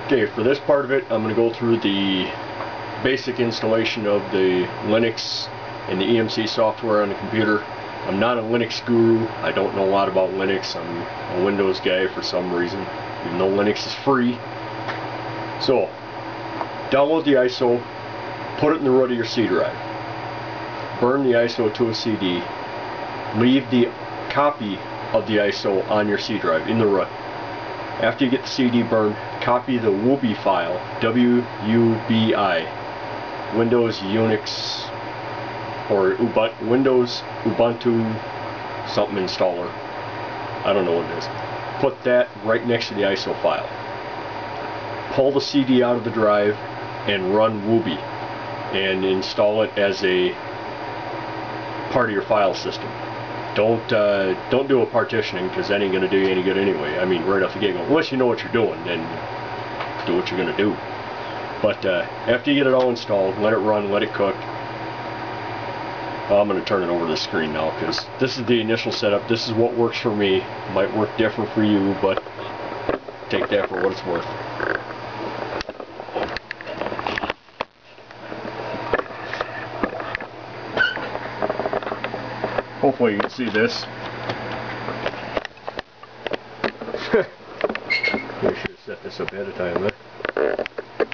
Okay, for this part of it, I'm going to go through the basic installation of the Linux and the EMC software on the computer. I'm not a Linux guru. I don't know a lot about Linux. I'm a Windows guy for some reason, even though Linux is free. So, download the ISO, put it in the root of your C drive, burn the ISO to a CD, leave the copy of the ISO on your C drive in the root. After you get the CD burned, copy the WUBI file, W-U-B-I, Windows, Unix, or Windows Ubuntu something installer. I don't know what it is. Put that right next to the ISO file. Pull the CD out of the drive and run WUBI and install it as a part of your file system. Don't do a partitioning, because that ain't gonna do you any good anyway. I mean, right off the get-go, unless you know what you're doing, then do what you're gonna do. But after you get it all installed, let it run, let it cook. I'm gonna turn it over to the screen now, because this is the initial setup. This is what works for me. Might work different for you, but take that for what it's worth. Hopefully you can see this. I should have set this up ahead of time, but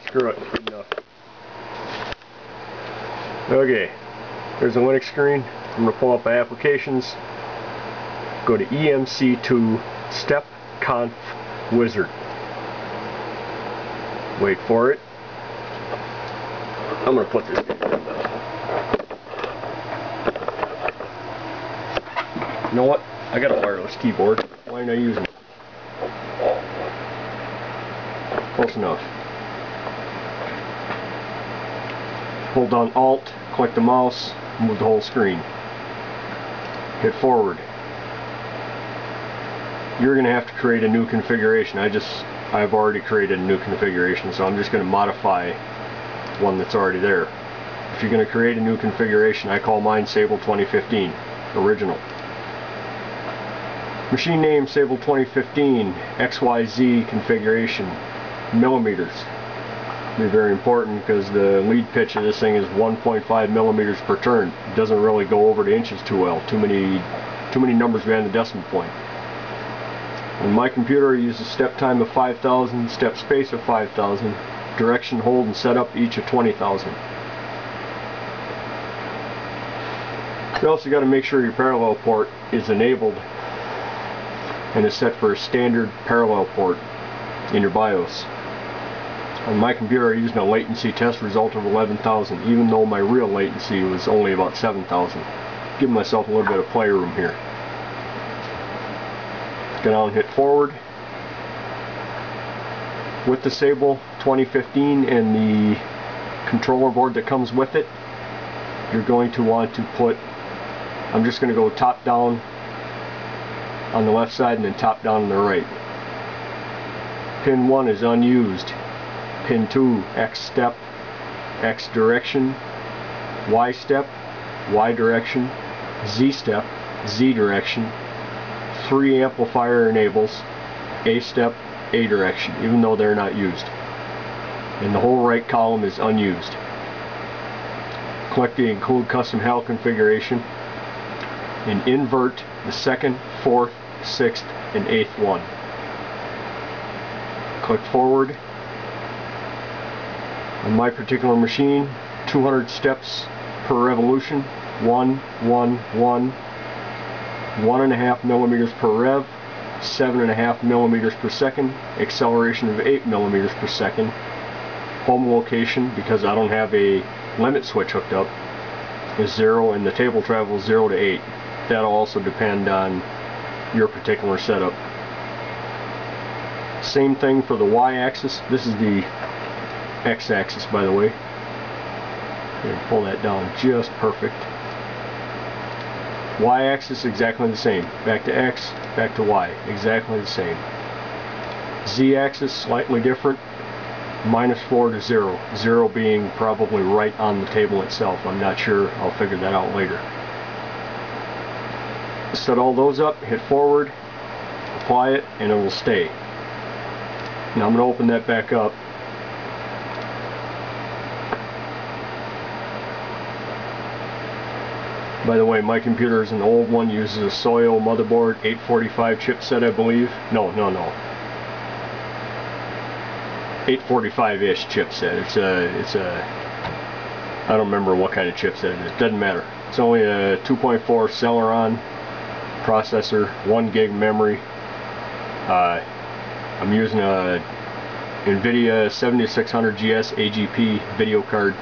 screw it, good enough. Okay, there's a Linux screen. I'm going to pull up my applications. Go to EMC2 Step Conf Wizard. Wait for it. I'm going to put this in. You know what? I got a wireless keyboard. Why am I using it? Close enough. Hold down Alt, click the mouse, move the whole screen. Hit forward. You're going to have to create a new configuration. I've already created a new configuration, so I'm just going to modify one that's already there. If you're going to create a new configuration, I call mine sable2015 original. Machine name sable2015 XYZ configuration millimeters. Be very important, because the lead pitch of this thing is 1.5 millimeters per turn. It doesn't really go over the inches too well. Too many numbers behind the decimal point. On my computer, I use a step time of 5,000, step space of 5,000, direction, hold, and setup each of 20,000. You also got to make sure your parallel port is enabled and is set for a standard parallel port in your BIOS. On my computer, I used a latency test result of 11,000, even though my real latency was only about 7,000. Giving myself a little bit of playroom here. Go down and hit forward. With the sable2015 and the controller board that comes with it, you're going to want to put, I'm just going to go top down on the left side and then top down on the right. Pin 1 is unused. Pin 2, X step, X direction, Y step, Y direction, Z step, Z direction, 3 amplifier enables, A step, A direction, even though they're not used. And the whole right column is unused. Click the Include Custom HAL configuration and invert the 2nd, 4th, 6th, and 8th one. Click forward. On my particular machine, 200 steps per revolution, 1, 1, 1, 1.5 millimeters per rev, 7.5 millimeters per second, acceleration of 8 millimeters per second. Home location, because I don't have a limit switch hooked up, is 0, and the table travel is 0 to 8. That'll also depend on your particular setup. Same thing for the Y-axis. This is the X-axis, by the way. Pull that down just perfect. Y-axis exactly the same. Back to X, back to Y, exactly the same. Z-axis slightly different. -4 to 0. 0 being probably right on the table itself. I'm not sure. I'll figure that out later. Set all those up, hit forward, apply it, and it will stay. Now I'm going to open that back up. By the way, my computer is an old one, uses a Soyo motherboard, 845 chipset, I believe. No. 845-ish chipset. It's a I don't remember what kind of chipset it is. Doesn't matter. It's only a 2.4 Celeron processor, 1 gig memory. I'm using a NVIDIA 7600 GS AGP video card.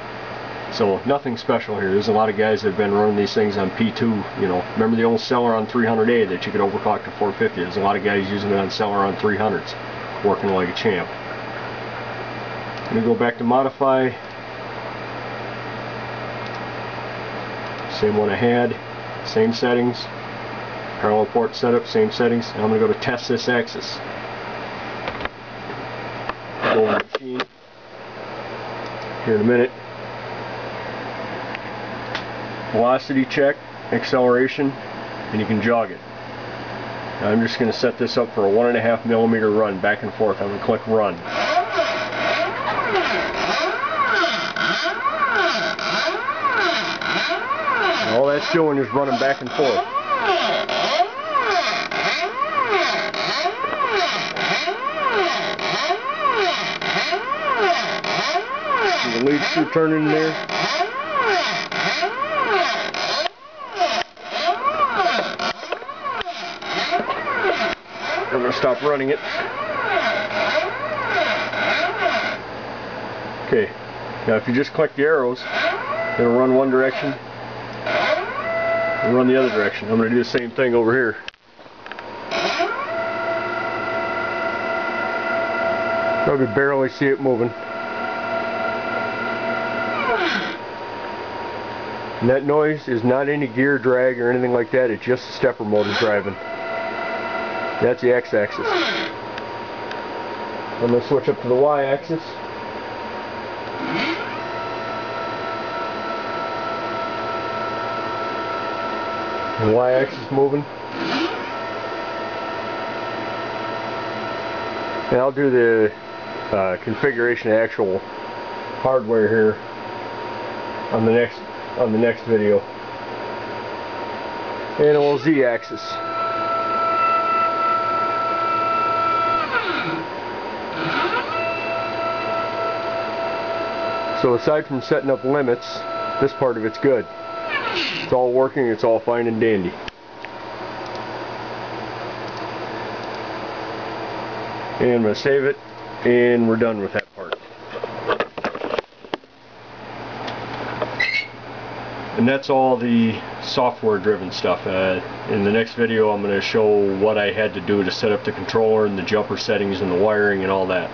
So nothing special here. There's a lot of guys that have been running these things on P2. You know, remember the old Celeron 300A that you could overclock to 450? There's a lot of guys using it on Celeron 300s, working like a champ. I'm going to go back to modify. Same one I had, same settings. Parallel port setup, same settings. And I'm going to go to test this axis. Go over the machine here in a minute. Velocity check, acceleration, and you can jog it. Now I'm just going to set this up for a 1.5 millimeter run back and forth. I'm going to click run. And all that's doing is running back and forth. See the lead screw turning in there. I'm going to stop running it. Okay, now if you just click the arrows, it'll run one direction and run the other direction. I'm going to do the same thing over here. I could barely see it moving. And that noise is not any gear drag or anything like that, it's just the stepper motor driving. That's the x-axis. I'm going to switch up to the y-axis. The y-axis moving. And I'll do the configuration of actual hardware here on the next video. And a little z-axis. So aside from setting up limits, this part of it's good. It's all working, it's all fine and dandy. And I'm going to save it, and we're done with that part. And that's all the software driven stuff. In the next video I'm going to show what I had to do to set up the controller and the jumper settings and the wiring and all that.